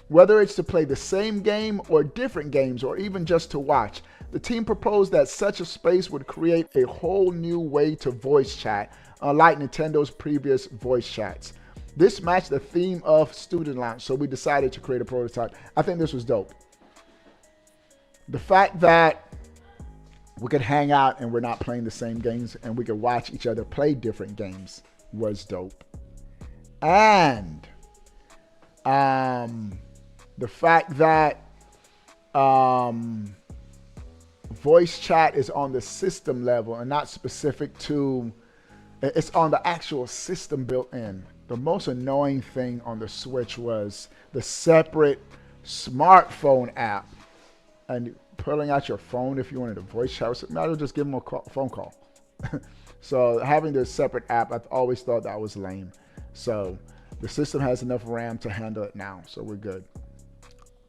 whether it's to play the same game or different games, or even just to watch. The team proposed that such a space would create a whole new way to voice chat, unlike Nintendo's previous voice chats. This matched the theme of student lounge, so we decided to create a prototype. I think this was dope. The fact that we could hang out and we're not playing the same games and we could watch each other play different games was dope. And the fact that voice chat is on the system level and not specific to, it's on the actual system built in. The most annoying thing on the Switch was the separate smartphone app and pulling out your phone if you wanted a voice chat. So might as well just give them a phone call. So having this separate app, I've always thought that was lame. So the system has enough RAM to handle it now, so we're good.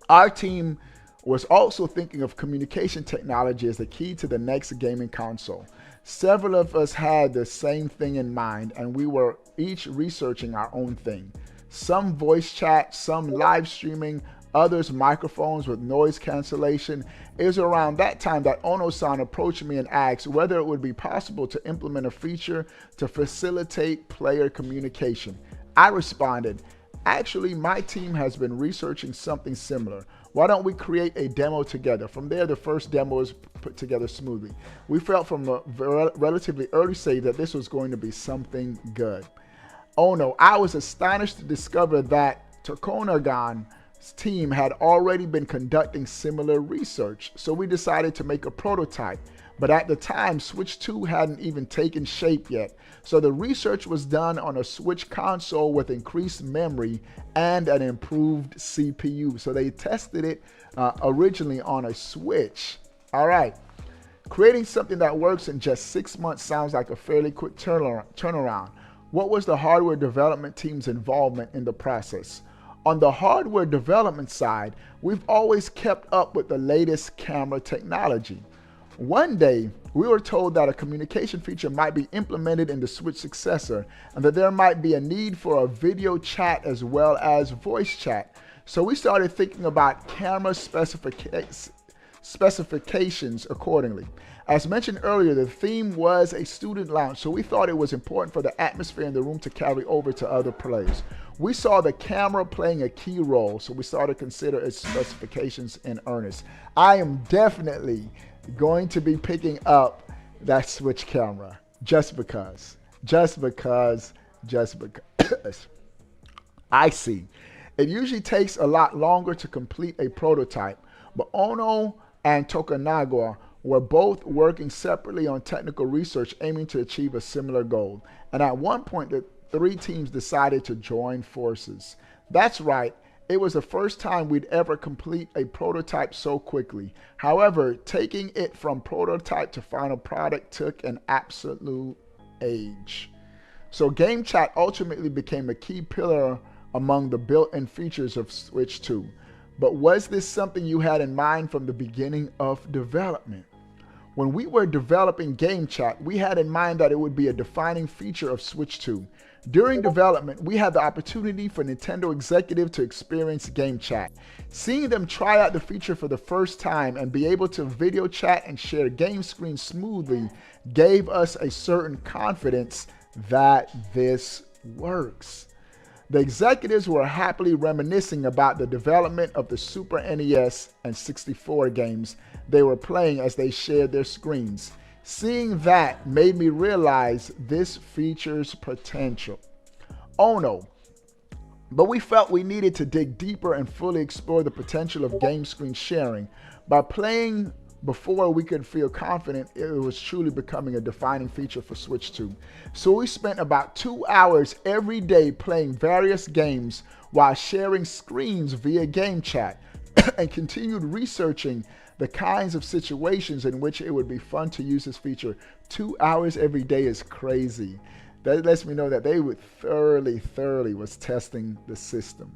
Our team was also thinking of communication technology as the key to the next gaming console. Several of us had the same thing in mind, and we were each researching our own thing. Some voice chat, some live streaming, others microphones with noise cancellation. It was around that time that Ono-san approached me and asked whether it would be possible to implement a feature to facilitate player communication. I responded, actually, my team has been researching something similar. Why don't we create a demo together? From there, the first demo was put together smoothly. We felt from a relatively early stage that this was going to be something good. Oh no, I was astonished to discover that Tokonagan's team had already been conducting similar research, so we decided to make a prototype. But at the time, Switch 2 hadn't even taken shape yet. So the research was done on a Switch console with increased memory and an improved CPU. So they tested it originally on a Switch. All right. Creating something that works in just 6 months sounds like a fairly quick turnaround. What was the hardware development team's involvement in the process? On the hardware development side, we've always kept up with the latest camera technology. One day, we were told that a communication feature might be implemented in the Switch successor and that there might be a need for a video chat as well as voice chat. So we started thinking about camera specifications accordingly. As mentioned earlier, the theme was a student lounge, so we thought it was important for the atmosphere in the room to carry over to other players. We saw the camera playing a key role, so we started to consider its specifications in earnest. I am definitely going to be picking up that Switch camera just because. I see. It usually takes a lot longer to complete a prototype, but Ono and Tokunaga were both working separately on technical research aiming to achieve a similar goal. And at one point, the three teams decided to join forces. That's right. It was the first time we'd ever complete a prototype so quickly. However, taking it from prototype to final product took an absolute age. So game chat ultimately became a key pillar among the built-in features of Switch 2. But was this something you had in mind from the beginning of development? When we were developing game chat, we had in mind that it would be a defining feature of Switch 2. During development, we had the opportunity for Nintendo executives to experience game chat. Seeing them try out the feature for the first time and be able to video chat and share game screens smoothly gave us a certain confidence that this works. The executives were happily reminiscing about the development of the Super NES and 64 games they were playing as they shared their screens. Seeing that made me realize this feature's potential. Oh no, but we felt we needed to dig deeper and fully explore the potential of game screen sharing. By playing before we could feel confident it was truly becoming a defining feature for Switch 2. So we spent about 2 hours every day playing various games while sharing screens via game chat and continued researching the kinds of situations in which it would be fun to use this feature. 2 hours every day is crazy. That lets me know that they would thoroughly was testing the system.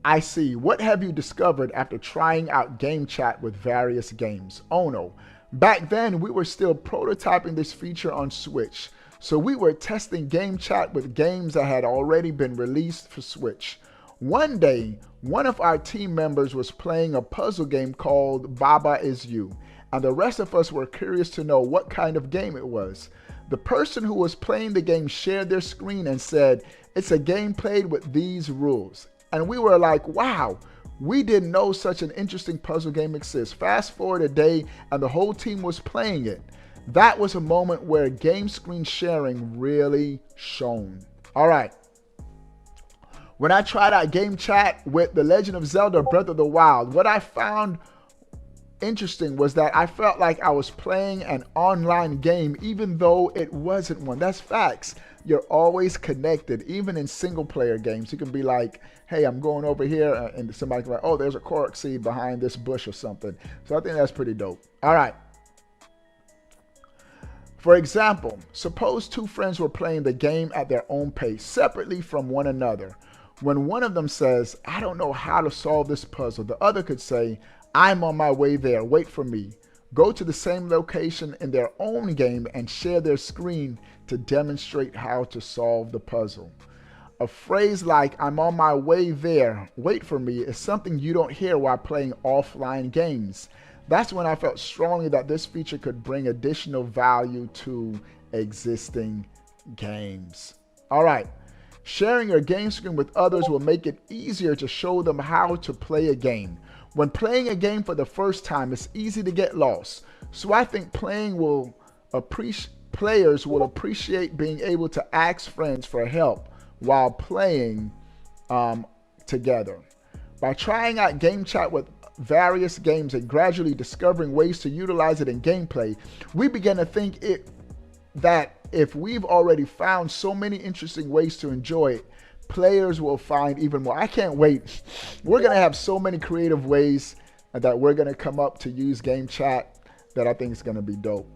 I see. What have you discovered after trying out game chat with various games? Oh no. Back then, we were still prototyping this feature on Switch. So we were testing game chat with games that had already been released for Switch. One day, one of our team members was playing a puzzle game called Baba Is You, and the rest of us were curious to know what kind of game it was. The person who was playing the game shared their screen and said, "It's a game played with these rules." And we were like, wow, we didn't know such an interesting puzzle game exists. Fast forward a day and the whole team was playing it. That was a moment where game screen sharing really shone. All right. When I tried out game chat with The Legend of Zelda Breath of the Wild, what I found interesting was that I felt like I was playing an online game even though it wasn't one. That's facts. You're always connected, even in single player games. You can be like, hey, I'm going over here, and somebody can be like, oh, there's a cork seed behind this bush or something. So I think that's pretty dope. All right. For example, suppose two friends were playing the game at their own pace, separately from one another. When one of them says, I don't know how to solve this puzzle, the other could say, I'm on my way there, wait for me. Go to the same location in their own game and share their screen to demonstrate how to solve the puzzle. A phrase like, I'm on my way there, wait for me, is something you don't hear while playing offline games. That's when I felt strongly that this feature could bring additional value to existing games. All right. Sharing your game screen with others will make it easier to show them how to play a game. When playing a game for the first time, it's easy to get lost. So I think players will appreciate being able to ask friends for help while playing together. By trying out game chat with various games and gradually discovering ways to utilize it in gameplay, we began to think that if we've already found so many interesting ways to enjoy it, players will find even more. I can't wait. We're going to have so many creative ways that we're going to come up to use game chat that I think is going to be dope.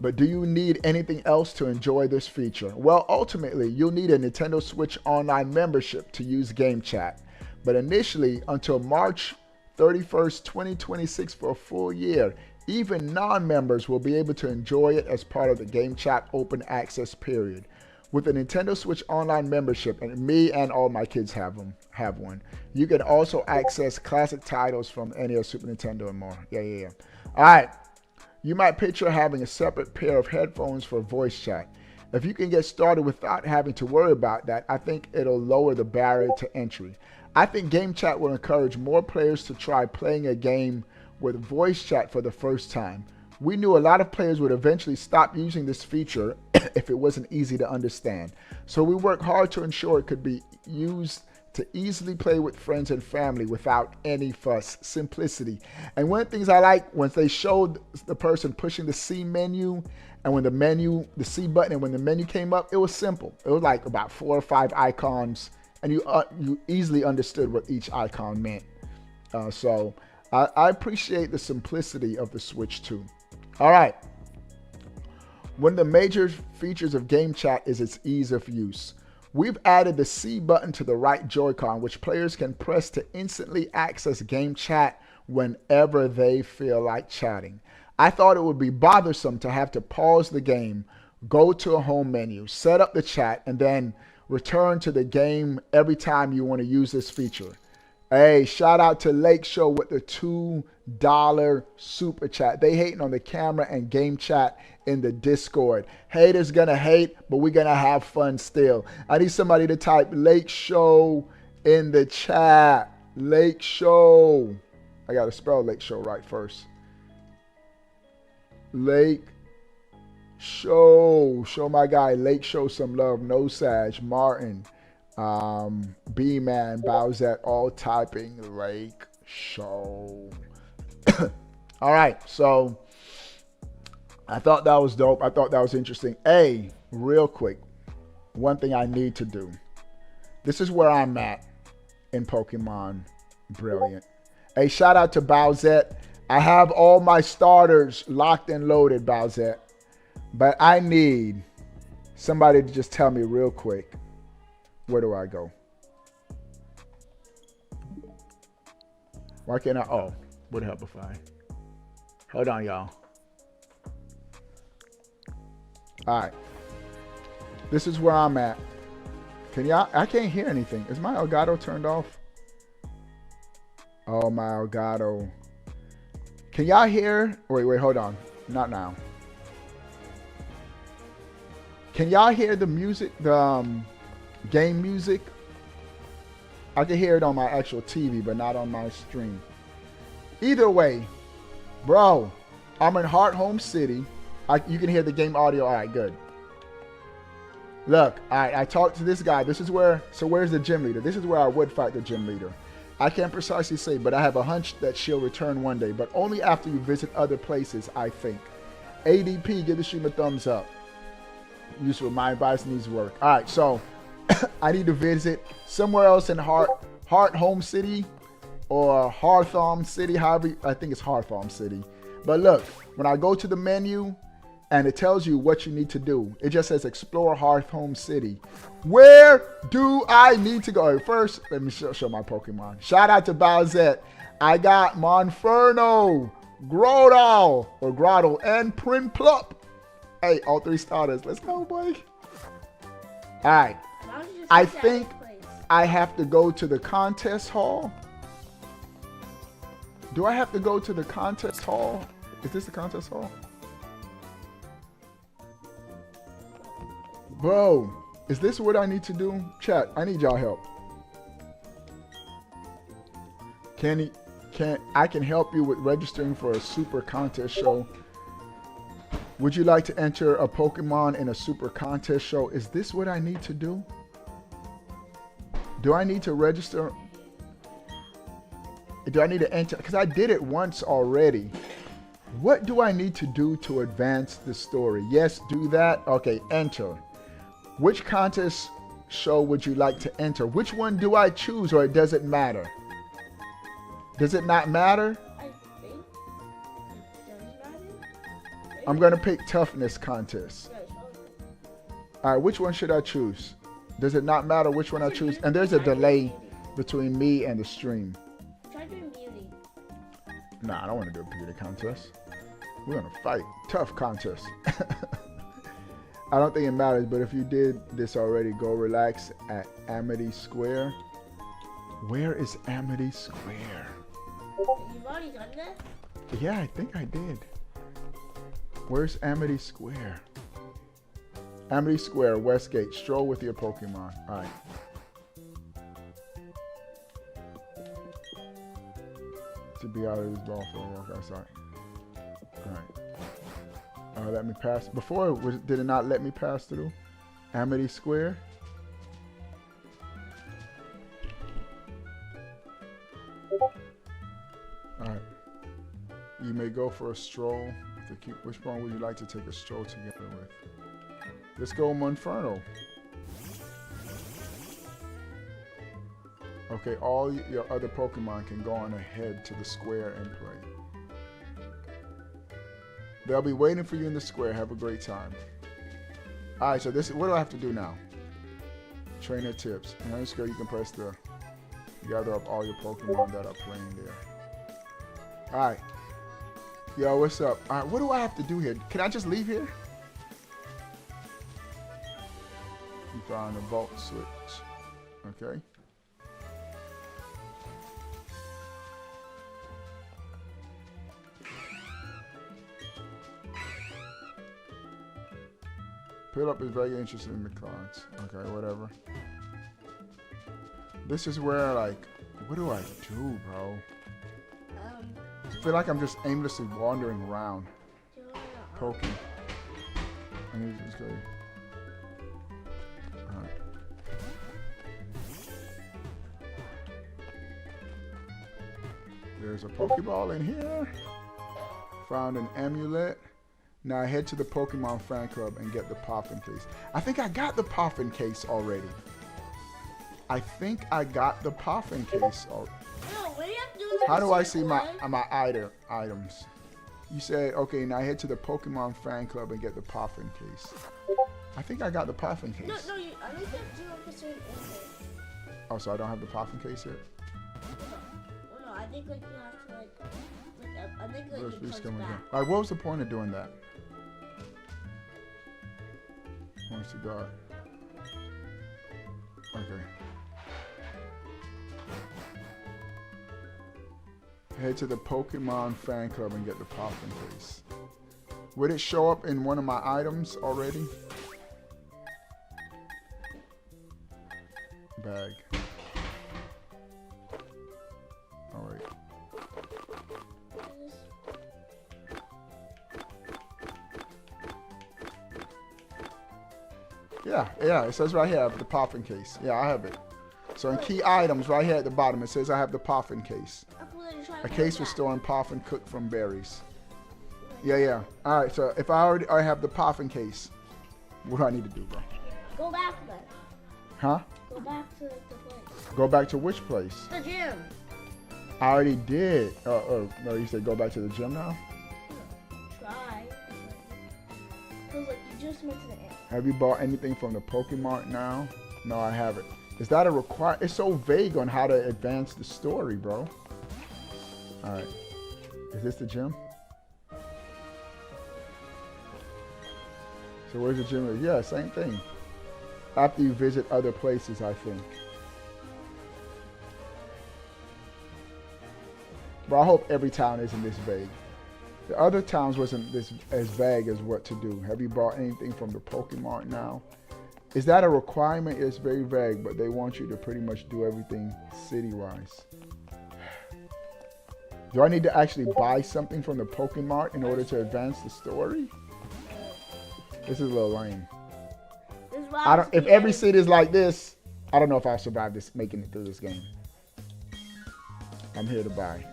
But do you need anything else to enjoy this feature? Well, ultimately, you'll need a Nintendo Switch Online membership to use game chat. But initially, until March 31st, 2026 for a full year, even non-members will be able to enjoy it as part of the game chat open access period. With a Nintendo Switch Online membership, and me and all my kids have one, you can also access classic titles from NES, Super Nintendo, and more. Yeah. All right. You might picture having a separate pair of headphones for voice chat. If you can get started without having to worry about that, I think it'll lower the barrier to entry. I think game chat will encourage more players to try playing a game with voice chat for the first time. We knew a lot of players would eventually stop using this feature if it wasn't easy to understand. So we worked hard to ensure it could be used to easily play with friends and family without any fuss. Simplicity. And one of the things I like, once they showed the person pushing the C menu, and when the C button, and when the menu came up, it was simple. It was like about 4 or 5 icons, and you easily understood what each icon meant. So I appreciate the simplicity of the Switch 2. All right. One of the major features of Game Chat is its ease of use. We've added the C button to the right Joy-Con, which players can press to instantly access Game Chat whenever they feel like chatting. I thought it would be bothersome to have to pause the game, go to a home menu, set up the chat, and then return to the game every time you want to use this feature. Hey, shout out to Lake Show with the $2 super chat. They hating on the camera and Game Chat in the Discord. Haters gonna hate, but we're gonna have fun still. I need somebody to type Lake Show in the chat. Lake Show. I gotta spell Lake Show right first. Lake Show. Show my guy Lake Show some love. No Sag, Martin, B-Man, Bowsette, all typing Lake Show. All right, so I thought that was dope. I thought that was interesting. Hey, real quick, one thing I need to do. This is where I'm at in Pokemon Brilliant. Hey, shout out to Bowsette. I have all my starters locked and loaded, Bowsette. But I need somebody to just tell me real quick, where do I go? Why can't I? Oh, would help if I. Hold on, y'all. All right. This is where I'm at. Can y'all? I can't hear anything. Is my Elgato turned off? Oh, my Elgato. Can y'all hear? Wait, hold on. Not now. Can y'all hear the music, the game music? I can hear it on my actual TV, but not on my stream. Either way, bro, I'm in Heart Home City. You can hear the game audio. All right, good. Look, all right, I talked to this guy. This is where, so where's the gym leader? This is where I would fight the gym leader. I can't precisely say, but I have a hunch that she'll return one day, but only after you visit other places, I think. ADP, give the stream a thumbs up. Useful, my advice needs work. All right, so I need to visit somewhere else in Heart Home City or Hawthorne City, however, I think it's Hawthorne City. But look, when I go to the menu and it tells you what you need to do, it just says explore Hawthorne City. Where do I need to go? First, let me show my Pokemon. Shout out to Bowsette. I got Monferno, Grotto, and Prinplup. Hey, all 3 starters. Let's go, boy. All right. I think I have to go to the contest hall. Do I have to go to the contest hall? Is this the contest hall? Bro, is this what I need to do? Chat, I need y'all help. I can help you with registering for a super contest show. Would you like to enter a Pokemon in a super contest show? Is this what I need to do? Do I need to register? Do I need to enter? Because I did it once already. What do I need to do to advance the story? Yes, do that. Okay, enter. Which contest show would you like to enter? Which one do I choose, or does it matter? Does it not matter? I think it does matter. I'm going to pick toughness contest. All right, which one should I choose? Does it not matter which one I choose? And there's a delay between me and the stream. Try doing beauty. Nah, I don't want to do a beauty contest. We're going to fight. Tough contest. I don't think it matters, but if you did this already, go relax at Amity Square. Where is Amity Square? You've already done that? Yeah, I think I did. Where's Amity Square? Amity Square, Westgate. Stroll with your Pokemon. All right. To be out of this ball for a walk outside. All right. Let me pass. Before, did it not let me pass through? Amity Square. Alright. You may go for a stroll. Which one would you like to take a stroll together with? Let's go Monferno. Okay, all your other Pokemon can go on ahead to the square and play. They'll be waiting for you in the square. Have a great time. Alright, so this, what do I have to do now? Trainer tips. And on the square you can press the, gather up all your Pokemon that are playing there. Alright. Yo, what's up? Alright, what do I have to do here? Can I just leave here? You found a vault switch. Okay. Philip is very interested in the cards. Okay, whatever. This is where, like, what do I do, bro? I feel like I'm just aimlessly wandering around, poking. I need to just go. Alright. There's a Pokeball in here. Found an amulet. Now I head to the Pokemon fan club and get the Poffin case. I think I got the Poffin case already. How do I see my items? You said, okay, now head to the Pokemon fan club and get the Poffin case. I think I got the Poffin case. No, I think you have 0% info. Oh, so I don't have the Poffin case yet? No, I think like you have to I think like it comes back. Like, what was the point of doing that? Honest to God. Okay. Head to the Pokemon fan club and get the Poffin case. Would it show up in one of my items already? Bag. Alright. Yeah, it says right here, I have the Poffin case. Yeah, I have it. So in key items, right here at the bottom, it says I have the Poffin case. A case for storing Poffin cooked from berries. Yeah. Alright, so if I already have the Poffin case, what do I need to do, bro? Go back then. Huh? Go back to the place. Go back to which place? The gym. I already did. No, you said go back to the gym now? Try. Because like you just went to the end. Have you bought anything from the Pokemon now? No, I haven't. Is that a require? It's so vague on how to advance the story, bro. Alright. Is this the gym? So where's the gym? Yeah, same thing. After you visit other places, I think. But I hope every town isn't this vague. The other towns wasn't this as vague as what to do. Have you bought anything from the Pokemon now? Is that a requirement? It's very vague, but they want you to pretty much do everything city-wise. Do I need to actually buy something from the Pokemon in order to advance the story? This is a little lame. I don't. If every city is like this, I don't know if I'll survive this, making it through this game. I'm here to buy.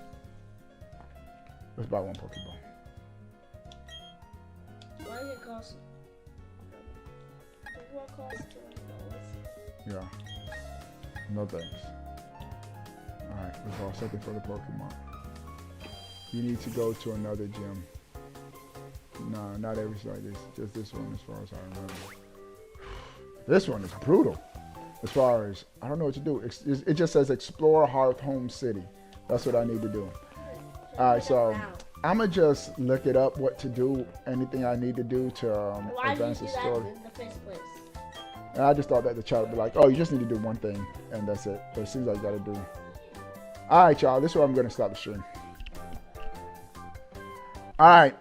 Let's buy one Pokeball. Why does it cost? What costs $200? Yeah. No thanks. Alright, let's buy something for the Pokemon. You need to go to another gym. No, not every like this. Just this one as far as I remember. This one is brutal. As far as, I don't know what to do. It just says explore Hearth Home City. That's what I need to do. Alright, so I'm going to just look it up what to do. Anything I need to do to advance the story. In the first place? And I just thought that the child would be like, oh, you just need to do one thing. And that's it. But it seems like you got to do. Alright, y'all. This is where I'm going to stop the stream. Alright.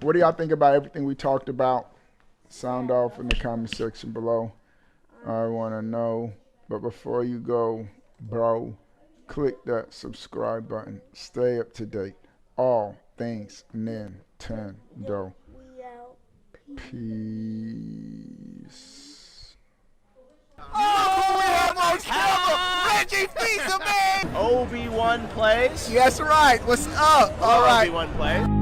What do y'all think about everything we talked about? Sound off in the comment section below. I want to know. But before you go, bro, click that subscribe button. Stay up to date. All things Nintendo. Peace. Oh, we almost have a Reggie Fils-Aimé! Obi-Wan plays. Yes, right. What's up? All right. Obi-Wan plays.